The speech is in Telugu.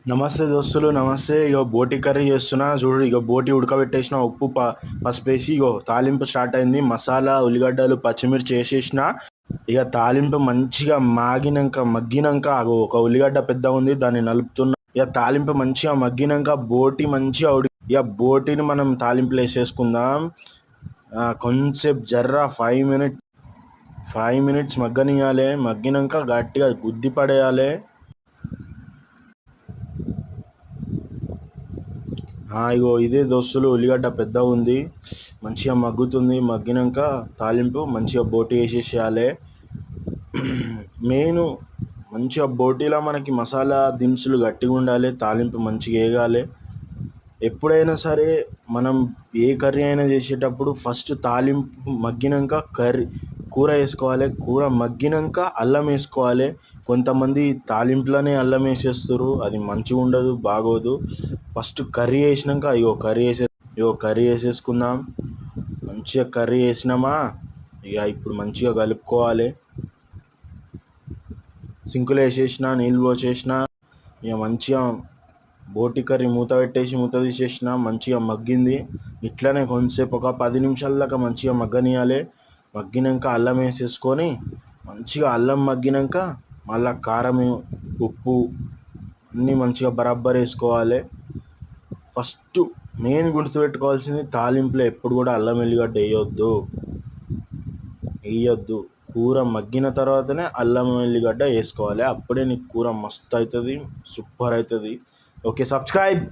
నమస్తే దోస్తులు, నమస్తే. ఇగో బోటి కర్రీ చేస్తున్నా చూడు. ఇగో బోటి ఉడకబెట్టేసిన, ఉప్పు పసుపేసి ఇగో తాలింపు స్టార్ట్ అయింది. మసాలా, ఉల్లిగడ్డలు, పచ్చిమిర్చి వేసేసిన. ఇక తాలింపు మంచిగా మగ్గినాక ఒక ఉల్లిగడ్డ పెద్ద ఉంది, దాన్ని నలుపుతున్నా. ఇక తాలింపు మంచిగా మగ్గినాక బోటి మంచిగా ఇక బోటిని మనం తాలింపులో వేసేసుకుందాం. కొంచెంసేపు జర్రా 5 మినిట్స్ మగ్గనియాలి. మగ్గినాక గట్టిగా గుద్ది పడేయాలి. ఇగో ఇదే దోస్తులు, ఉల్లిగడ్డ పెద్ద ఉంది, మంచిగా మగ్గుతుంది. మగ్గినాక తాలింపు మంచిగా బోటి వేసేసేయాలి. మెయిన్ మంచిగా బోటీలో మనకి మసాలా దినుసులు గట్టిగా ఉండాలి, తాలింపు మంచిగా వేగాలి. ఎప్పుడైనా సరే మనం ఏ కర్రీ అయినా చేసేటప్పుడు ఫస్ట్ తాలింపు మగ్గినాక కూర వేసుకోవాలి. కూర మగ్గినాక అల్లం వేసుకోవాలి. కొంతమంది తాలింపులోనే అల్లం వేసేస్తారు, అది మంచిగా ఉండదు, బాగోదు. ఫస్ట్ కర్రీ వేసినాక కర్రీ వేసేసుకుందాం. మంచిగా కర్రీ వేసినామా, ఇక ఇప్పుడు మంచిగా కలుపుకోవాలి. సింకులో వేసేసిన, నీళ్ళు పోసేసిన. ఇక మంచిగా బోటి కర్రీ మూత తీసేసిన. మంచిగా మగ్గింది. ఇట్లనే కొంతసేపు ఒక 10 నిమిషాల దాకా మంచిగా మగ్గనియాలి. మగ్గినాక అల్లం వేసేసుకొని మంచిగా అల్లం మగ్గినాక మళ్ళీ కారం, ఉప్పు అన్నీ మంచిగా బరాబర్ వేసుకోవాలి. ఫస్ట్ మెయిన్ గుర్తుపెట్టుకోవాల్సింది, తాలింపులో ఎప్పుడు కూడా అల్లం వెల్లిగడ్డ వేయొద్దు. కూర మగ్గిన తర్వాతనే అల్లం వెల్లిగడ్డ వేసుకోవాలి. అప్పుడే నీకు కూర మస్తు అవుతుంది, సూపర్ అవుతుంది. Okay, subscribe.